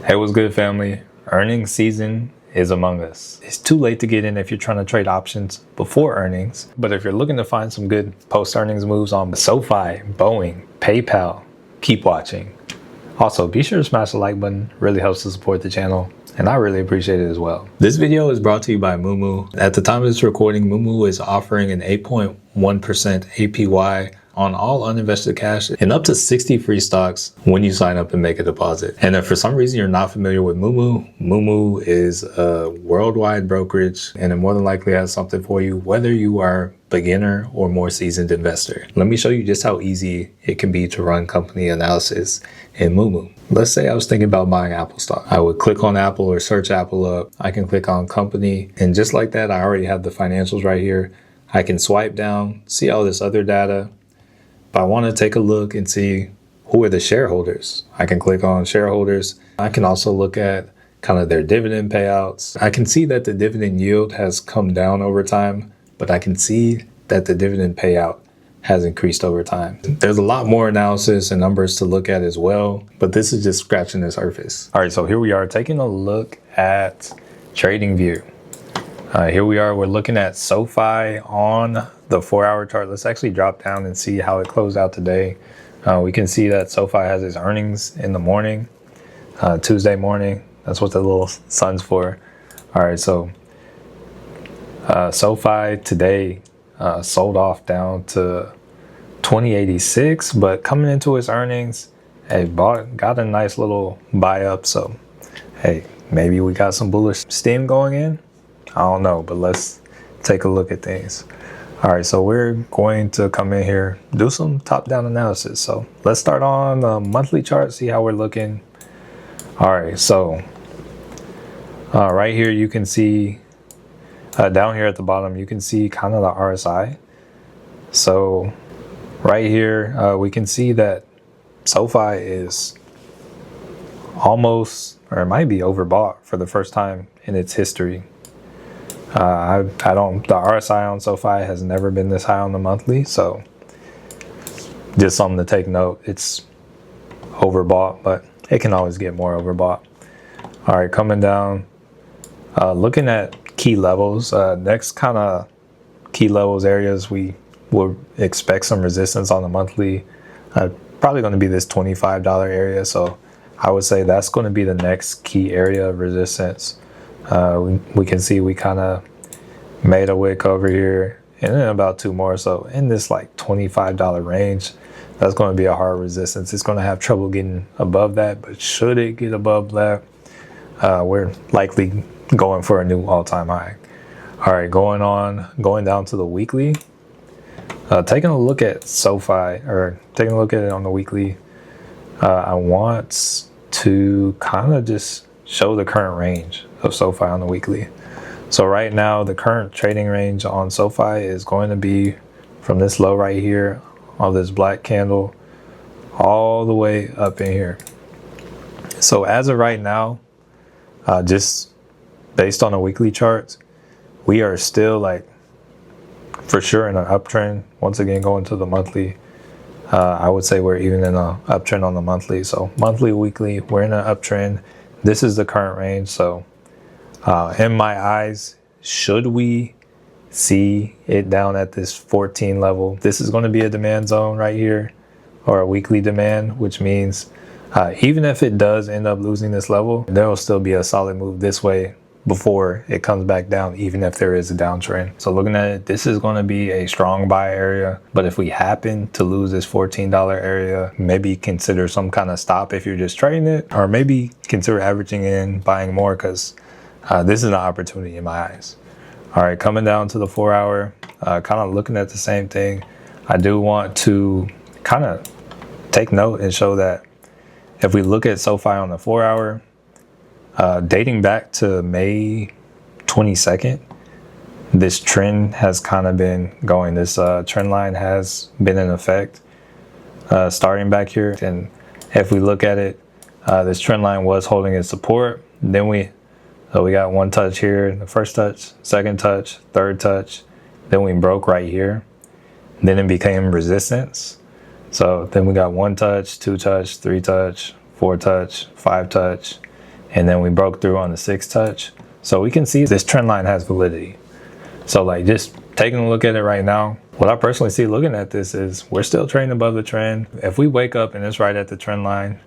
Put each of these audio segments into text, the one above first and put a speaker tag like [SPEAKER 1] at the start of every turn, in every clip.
[SPEAKER 1] Hey, what's good, family? Earnings season is among us. It's too late to get in if you're trying to trade options before earnings, but if you're looking to find some good post-earnings moves on Sofi, Boeing, PayPal, keep watching. Also, be sure to smash the like button. Really helps to support the channel, and I really appreciate it as well. This video is brought to you by Moomoo. At the time of this recording, Moomoo is offering an 8.1% APY on all uninvested cash and up to 60 free stocks when you sign up and make a deposit. And if for some reason you're not familiar with Moomoo, Moomoo is a worldwide brokerage, and it more than likely has something for you, whether you are beginner or more seasoned investor. Let me show you just how easy it can be to run company analysis in Moomoo. Let's say I was thinking about buying Apple stock. I would click on Apple or search Apple up. I can click on company, and just like that, I already have the financials right here. I can swipe down, see all this other data. If I want to take a look and see who are the shareholders, I can click on shareholders. I can also look at kind of their dividend payouts. I can see that the dividend yield has come down over time, but I can see that the dividend payout has increased over time. There's a lot more analysis and numbers to look at as well, but this is just scratching the surface. All right, so here we are taking a look at TradingView. Here we are, we're looking at Sofi on the 4-hour chart. Let's actually drop down and see how it closed out today. We can see that Sofi has its earnings in the morning, Tuesday morning. That's what the little sun's for. All right, so Sofi today sold off down to 2086, but coming into its earnings, hey, got a nice little buy up. So, hey, maybe we got some bullish steam going in. I don't know, but let's take a look at things. All right, so we're going to come in here, do some top-down analysis. So let's start on the monthly chart, see how we're looking. All right, so right here you can see, down here at the bottom, you can see kind of the RSI. So right here, we can see that Sofi is almost, or it might be overbought for the first time in its history. The RSI on Sofi has never been this high on the monthly, so just something to take note. It's overbought, but it can always get more overbought. All right, coming down, looking at key levels. Next kind of key levels areas, we will expect some resistance on the monthly. Probably going to be this $25 area, so I would say that's going to be the next key area of resistance. We can see we kind of made a wick over here and then about two more. So in this like $25 range, that's going to be a hard resistance. It's going to have trouble getting above that, but should it get above that, we're likely going for a new all-time high. All right, going down to the weekly, taking a look at Sofi, or taking a look at it on the weekly, I want to kind of just show the current range of Sofi on the weekly. So right now, the current trading range on Sofi is going to be from this low right here on this black candle all the way up in here. So as of right now, just based on the weekly charts, we are still like for sure in an uptrend. Once again, going to the monthly, I would say we're even in an uptrend on the monthly. So monthly, weekly, we're in an uptrend. This is the current range. So in my eyes, should we see it down at this 14 level, this is going to be a demand zone right here, or a weekly demand, which means even if it does end up losing this level, there will still be a solid move this way before it comes back down, even if there is a downtrend. So looking at it, this is going to be a strong buy area, but if we happen to lose this $14 area, maybe consider some kind of stop if you're just trading it, or maybe consider averaging in, buying more, because this is an opportunity in my eyes. All right, coming down to the 4-hour, kind of looking at the same thing. I do want to kind of take note and show that if we look at Sofi on the 4-hour, dating back to May 22nd, this trend has kind of been going. This trend line has been in effect starting back here. And if we look at it, this trend line was holding its support. Then we got one touch here, the first touch, second touch, third touch. Then we broke right here. Then it became resistance. So then we got one touch, two touch, three touch, four touch, five touch. and then we broke through on the 6 touch. So we can see this trend line has validity. So like just taking a look at it right now, what I personally see looking at this is we're still trading above the trend. If we wake up and it's right at the trend line,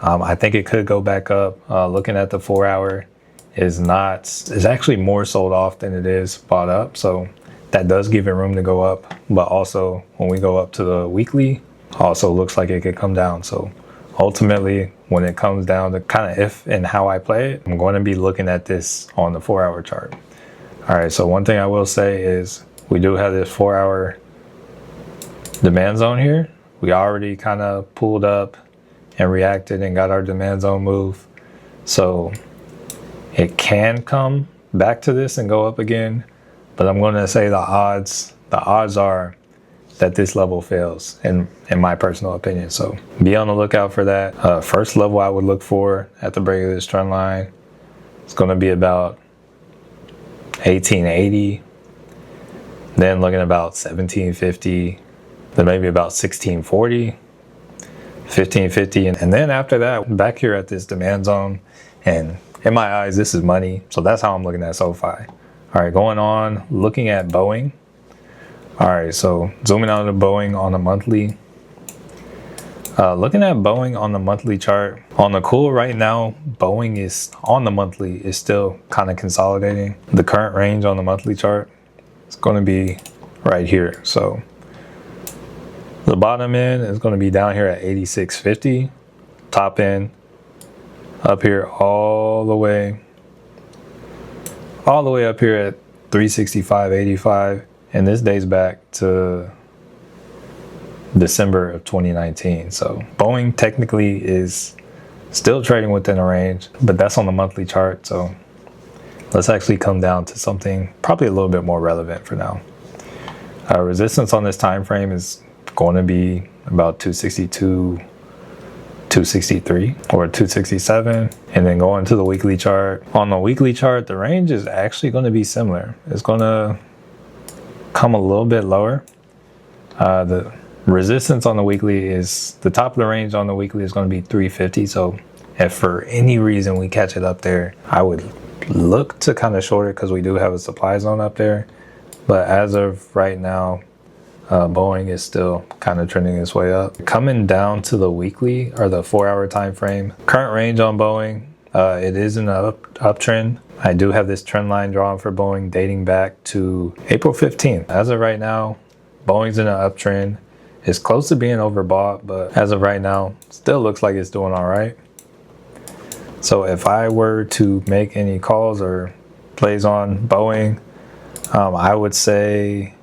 [SPEAKER 1] I think it could go back up. Looking at the 4 hour is actually more sold off than it is bought up. So that does give it room to go up. But also when we go up to the weekly, also looks like it could come down. So ultimately, when it comes down to kind of if and how I play it, I'm going to be looking at this on the 4 hour chart. All right, so one thing I will say is we do have this 4 hour demand zone here. We already kind of pulled up and reacted and got our demand zone move. So it can come back to this and go up again, but I'm going to say the odds are that this level fails in my personal opinion. So be on the lookout for that. First level I would look for at the break of this trend line, it's going to be about 1880, then looking about 1750, then maybe about 1640, 1550, and then after that, back here at this demand zone, and in my eyes, this is money. So that's how I'm looking at Sofi. All right, going on, looking at Boeing. All right, so zooming out of Boeing on the monthly. Looking at Boeing on the monthly chart, on the cool right now, Boeing is on the monthly is still kind of consolidating. The current range on the monthly chart is going to be right here. So the bottom end is going to be down here at 86.50, top end up here all the way up here at 365.85, and this dates back to December of 2019. So Boeing technically is still trading within a range, but that's on the monthly chart. So let's actually come down to something probably a little bit more relevant for now. Resistance on this time frame is going to be about 262, 263 or 267, and then going to the weekly chart. On the weekly chart, the range is actually going to be similar. It's going to come a little bit lower. The resistance on the weekly is the top of the range on the weekly is going to be 350. So if for any reason we catch it up there, I would look to kind of short it because we do have a supply zone up there. But as of right now, Boeing is still kind of trending its way up. Coming down to the weekly or the 4 hour time frame, current range on Boeing, it is in an uptrend. I do have this trend line drawn for Boeing dating back to April 15th. As of right now, Boeing's in an uptrend. It's close to being overbought, but as of right now, still looks like it's doing all right. So if I were to make any calls or plays on Boeing, I would say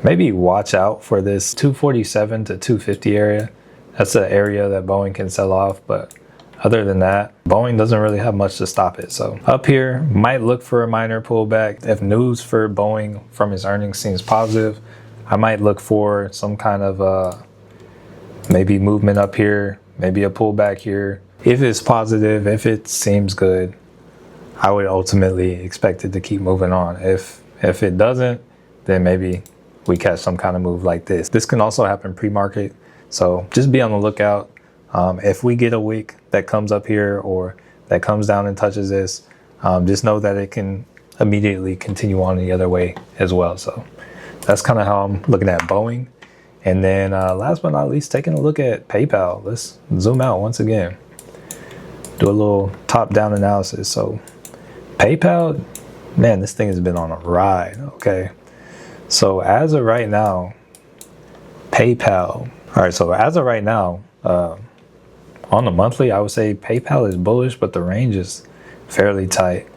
[SPEAKER 1] maybe watch out for this 247 to 250 area. That's the area that Boeing can sell off, but other than that, Boeing doesn't really have much to stop it. So up here, might look for a minor pullback. If news for Boeing from its earnings seems positive, I might look for some kind of maybe movement up here, maybe a pullback here. If it's positive, if it seems good, I would ultimately expect it to keep moving on. If it doesn't, then maybe we catch some kind of move like this. This can also happen pre-market, so just be on the lookout. If we get a week that comes up here or that comes down and touches this, just know that it can immediately continue on the other way as well. So that's kind of how I'm looking at Boeing. And then last but not least, taking a look at PayPal. Let's zoom out once again, do a little top-down analysis. So PayPal, man, this thing has been on a ride. Okay, so as of right now, PayPal. All right, so as of right now, on the monthly, I would say PayPal is bullish, but the range is fairly tight.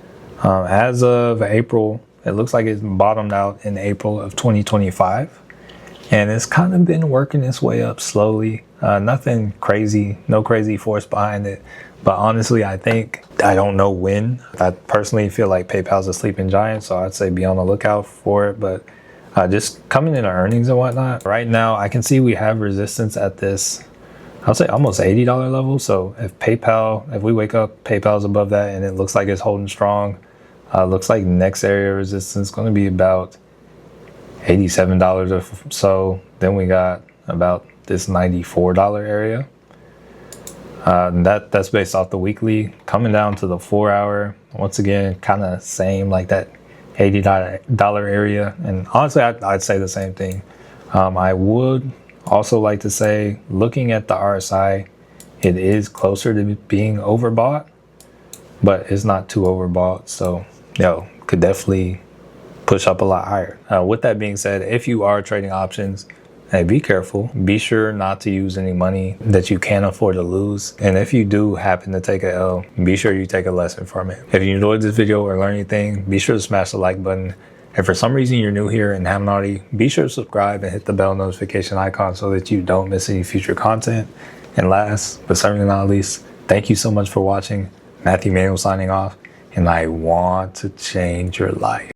[SPEAKER 1] As of April, it looks like it's bottomed out in April of 2025, and it's kind of been working its way up slowly. Nothing crazy, no crazy force behind it. But honestly, I don't know when. I personally feel like PayPal's a sleeping giant, so I'd say be on the lookout for it. But just coming into earnings and whatnot, right now I can see we have resistance at this, I'll say almost $80 level. So if we wake up, PayPal's above that and it looks like it's holding strong, looks like next area of resistance is going to be about $87 or so. Then we got about this $94 area. That's based off the weekly. Coming down to the 4-hour, once again, kind of same, like that $80 area. And honestly, I'd say the same thing. I would also like to say, looking at the RSI, it is closer to being overbought, but it's not too overbought. So, could definitely push up a lot higher. With that being said, if you are trading options, hey, be careful. Be sure not to use any money that you can't afford to lose. And if you do happen to take a L, be sure you take a lesson from it. If you enjoyed this video or learned anything, be sure to smash the like button. If for some reason you're new here and haven't already, be sure to subscribe and hit the bell notification icon so that you don't miss any future content. And last, but certainly not least, thank you so much for watching. Manuel signing off, and I want to change your life.